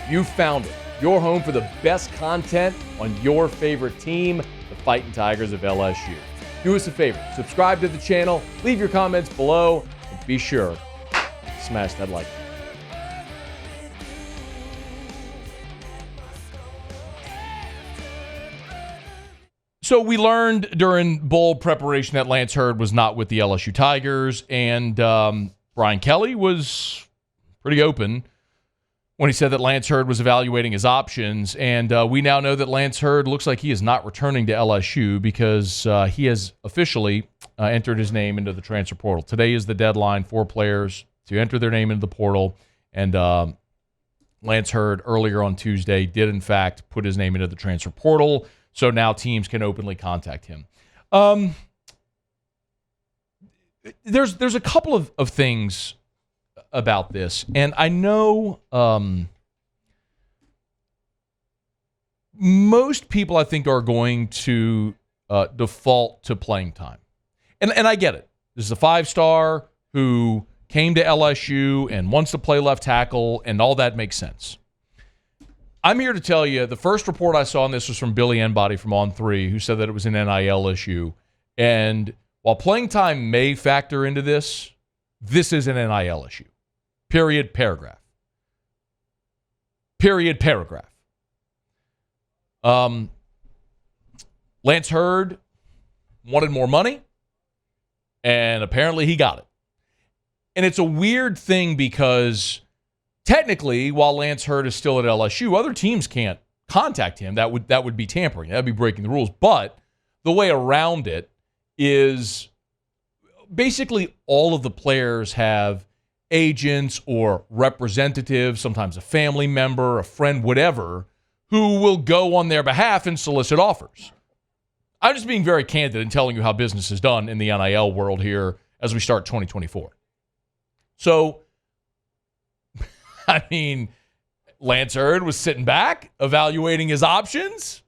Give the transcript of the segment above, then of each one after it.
You found it. Your home for the best content on your favorite team, the Fighting Tigers of LSU. Do us a favor, subscribe to the channel, leave your comments below, and be sure to smash that like button. So we learned during bowl preparation that Lance Heard was not with the LSU Tigers, and Brian Kelly was pretty open when he said that Lance Heard was evaluating his options, and we now know that Lance Heard looks like he is not returning to LSU because he has officially entered his name into the transfer portal. Today is the deadline for players to enter their name into the portal, and Lance Heard earlier on Tuesday did, in fact, put his name into the transfer portal. So now teams can openly contact him. There's a couple of things about this, and I know most people, I think, are going to default to playing time. And I get it. This is a five-star who came to LSU and wants to play left tackle, and all that makes sense. I'm here to tell you, the first report I saw on this was from Billy Embody from On3, who said that it was an NIL issue. And while playing time may factor into this, this is an NIL issue. Period, paragraph. Period, paragraph. Lance Heard wanted more money, and apparently he got it. And it's a weird thing because technically, while Lance Heard is still at LSU, other teams can't contact him. That would be tampering. That would be breaking the rules. But the way around it is basically all of the players have agents or representatives, sometimes a family member, a friend, whatever, who will go on their behalf and solicit offers. I'm just being very candid and telling you how business is done in the NIL world here as we start 2024. So, I mean, Lance Heard was sitting back, evaluating his options,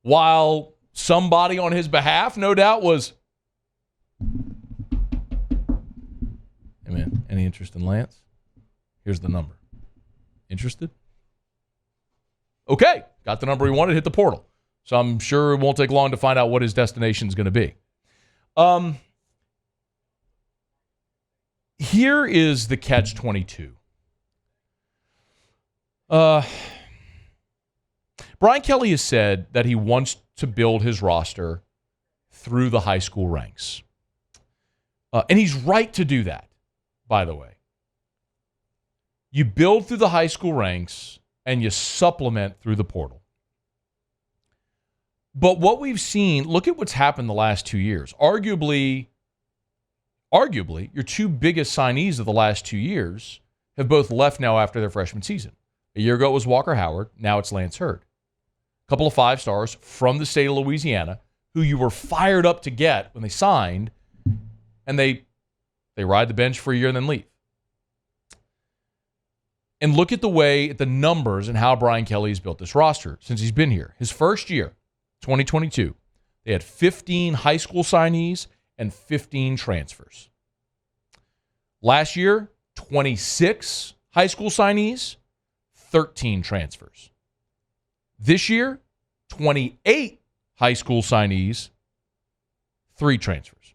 while somebody on his behalf, no doubt, was, hey man, any interest in Lance? Here's the number. Interested? Okay, got the number he wanted, hit the portal. So I'm sure it won't take long to find out what his destination is going to be. Here is the catch-22. Brian Kelly has said that he wants to build his roster through the high school ranks. And he's right to do that, by the way. You build through the high school ranks and you supplement through the portal. But what we've seen, look at what's happened the last 2 years. Arguably, your two biggest signees of the last 2 years have both left now after their freshman season. A year ago it was Walker Howard. Now it's Lance Heard. A couple of five-stars from the state of Louisiana who you were fired up to get when they signed, and they ride the bench for a year and then leave. And look at the numbers and how Brian Kelly has built this roster since he's been here. His first year, 2022, they had 15 high school signees and 15 transfers. Last year, 26 high school signees, 13 transfers. This year, 28 high school signees, 3 transfers.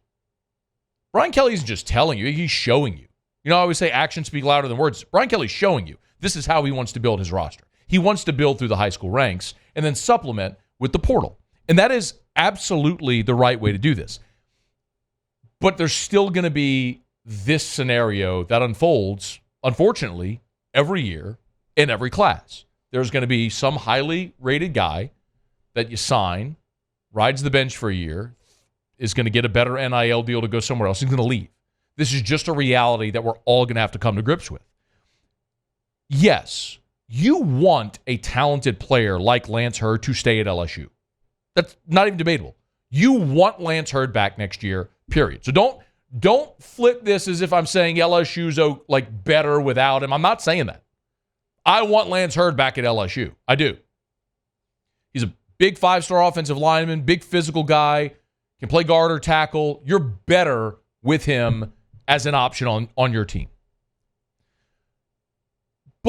Brian Kelly isn't just telling you, he's showing you. You know, I always say actions speak louder than words. Brian Kelly's showing you. This is how he wants to build his roster. He wants to build through the high school ranks and then supplement with the portal. And that is absolutely the right way to do this. But there's still going to be this scenario that unfolds, unfortunately, every year in every class. There's going to be some highly rated guy that you sign, rides the bench for a year, is going to get a better NIL deal to go somewhere else. He's going to leave. This is just a reality that we're all going to have to come to grips with. Yes, you want a talented player like Lance Heard to stay at LSU. That's not even debatable. You want Lance Heard back next year, period. So don't flip this as if I'm saying LSU's better without him. I'm not saying that. I want Lance Heard back at LSU. I do. He's a big 5-star offensive lineman, big physical guy, can play guard or tackle. You're better with him as an option on your team.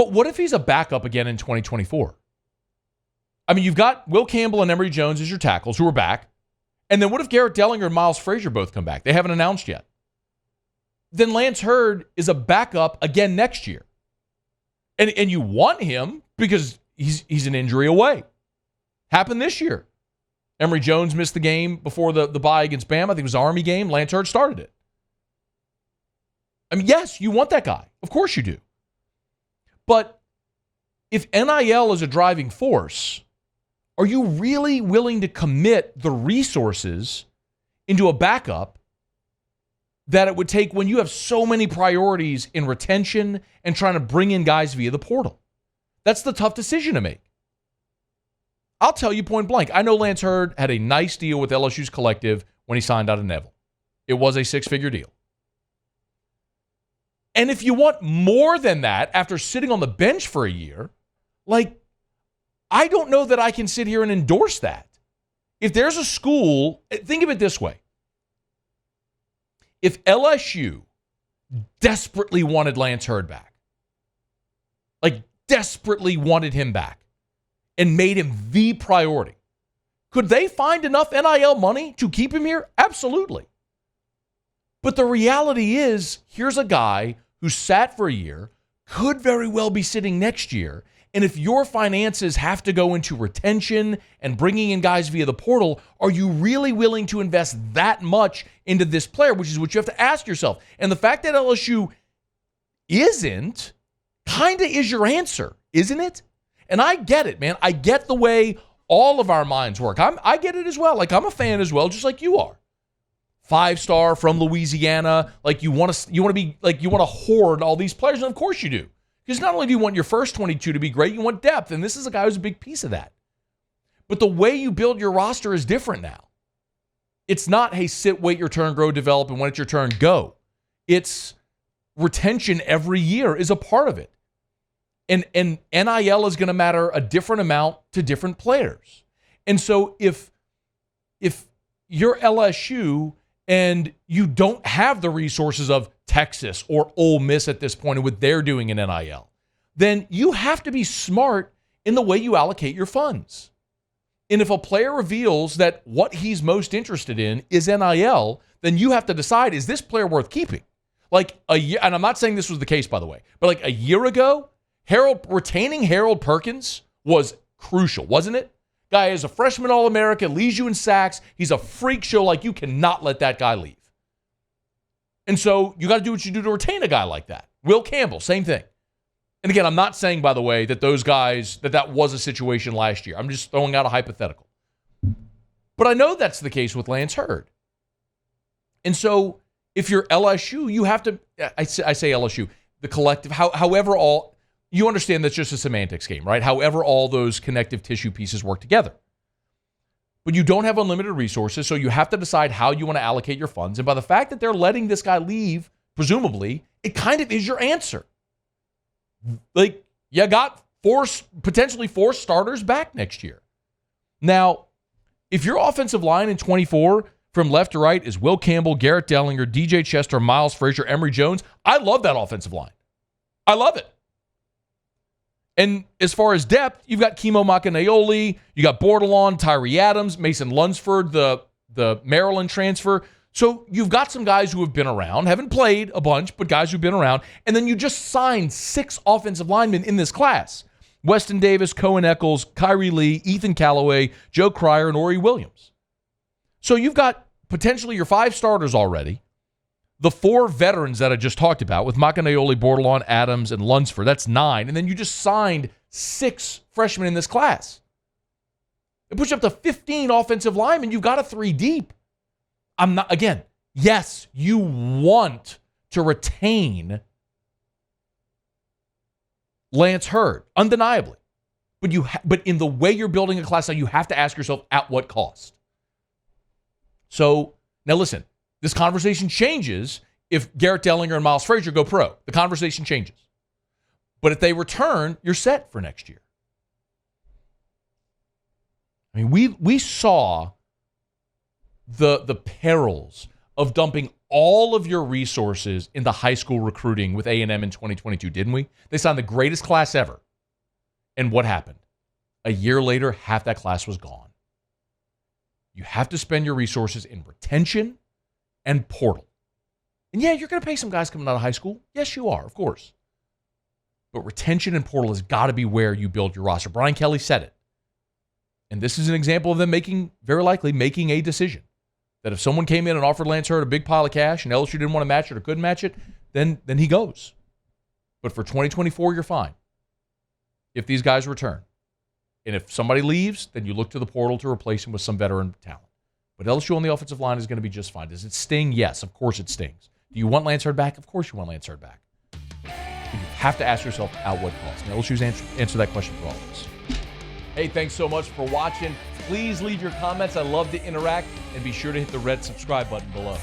But what if he's a backup again in 2024? I mean, you've got Will Campbell and Emory Jones as your tackles who are back. And then what if Garrett Dellinger and Miles Frazier both come back? They haven't announced yet. Then Lance Heard is a backup again next year. And you want him because he's an injury away. Happened this year. Emory Jones missed the game before the bye against Bama. I think it was the Army game. Lance Heard started it. I mean, yes, you want that guy. Of course you do. But if NIL is a driving force, are you really willing to commit the resources into a backup that it would take when you have so many priorities in retention and trying to bring in guys via the portal? That's the tough decision to make. I'll tell you point blank. I know Lance Heard had a nice deal with LSU's collective when he signed out of Neville. It was a six-figure deal. And if you want more than that after sitting on the bench for a year, I don't know that I can sit here and endorse that. If there's a school, think of it this way. If LSU desperately wanted Lance Heard back, desperately wanted him back and made him the priority, could they find enough NIL money to keep him here? Absolutely. But the reality is, here's a guy who sat for a year, could very well be sitting next year, and if your finances have to go into retention and bringing in guys via the portal, are you really willing to invest that much into this player, which is what you have to ask yourself. And the fact that LSU isn't kind of is your answer, isn't it? And I get it, man. I get the way all of our minds work. I get it as well. I'm a fan as well, just like you are. 5-star from Louisiana. You want to hoard all these players, and of course you do. Because not only do you want your first 22 to be great, you want depth, and this is a guy who's a big piece of that. But the way you build your roster is different now. It's not, hey, sit, wait your turn, grow, develop, and when it's your turn, go. It's retention every year is a part of it. And NIL is going to matter a different amount to different players. And so if you're LSU and you don't have the resources of Texas or Ole Miss at this point and what they're doing in NIL, then you have to be smart in the way you allocate your funds. And if a player reveals that what he's most interested in is NIL, then you have to decide, is this player worth keeping? A year, and I'm not saying this was the case, by the way, but a year ago, retaining Harold Perkins was crucial, wasn't it? Guy is a freshman All-America, leads you in sacks. He's a freak show. You cannot let that guy leave. And so you got to do what you do to retain a guy like that. Will Campbell, same thing. And again, I'm not saying, by the way, that those guys, that was a situation last year. I'm just throwing out a hypothetical. But I know that's the case with Lance Heard. And so if you're LSU, you have to, I say LSU, the collective, however all, you understand that's just a semantics game, right? However all those connective tissue pieces work together. But you don't have unlimited resources, so you have to decide how you want to allocate your funds. And by the fact that they're letting this guy leave, presumably, it kind of is your answer. You got potentially 4 starters back next year. Now, if your offensive line in 24 from left to right is Will Campbell, Garrett Dellinger, DJ Chester, Miles Frazier, Emory Jones, I love that offensive line. I love it. And as far as depth, you've got Kimo Makanaioli, you got Bordelon, Tyree Adams, Mason Lunsford, the Maryland transfer. So you've got some guys who have been around, haven't played a bunch, but guys who've been around. And then you just signed 6 offensive linemen in this class. Weston Davis, Cohen Eccles, Kyrie Lee, Ethan Callaway, Joe Cryer, and Ori Williams. So you've got potentially your 5 starters already. The 4 veterans that I just talked about with Makanaioli, Bordelon, Adams, and Lunsford, that's 9. And then you just signed 6 freshmen in this class. It puts you up to 15 offensive linemen. You've got a 3 deep. Yes, you want to retain Lance Heard, undeniably. But in the way you're building a class now, you have to ask yourself, at what cost? So, now listen. This conversation changes if Garrett Dellinger and Miles Frazier go pro. The conversation changes. But if they return, you're set for next year. I mean, we saw the perils of dumping all of your resources into high school recruiting with A&M in 2022, didn't we? They signed the greatest class ever. And what happened? A year later, half that class was gone. You have to spend your resources in retention and portal. And yeah, you're going to pay some guys coming out of high school. Yes, you are, of course. But retention and portal has got to be where you build your roster. Brian Kelly said it. And this is an example of them very likely making a decision. That if someone came in and offered Lance Heard a big pile of cash and LSU didn't want to match it or couldn't match it, then he goes. But for 2024, you're fine. If these guys return. And if somebody leaves, then you look to the portal to replace him with some veteran talent. But LSU on the offensive line is going to be just fine. Does it sting? Yes, of course it stings. Do you want Lance Heard back? Of course you want Lance Heard back. But you have to ask yourself at what cost. And LSU's answer that question for all of us. Hey, thanks so much for watching. Please leave your comments. I love to interact. And be sure to hit the red subscribe button below.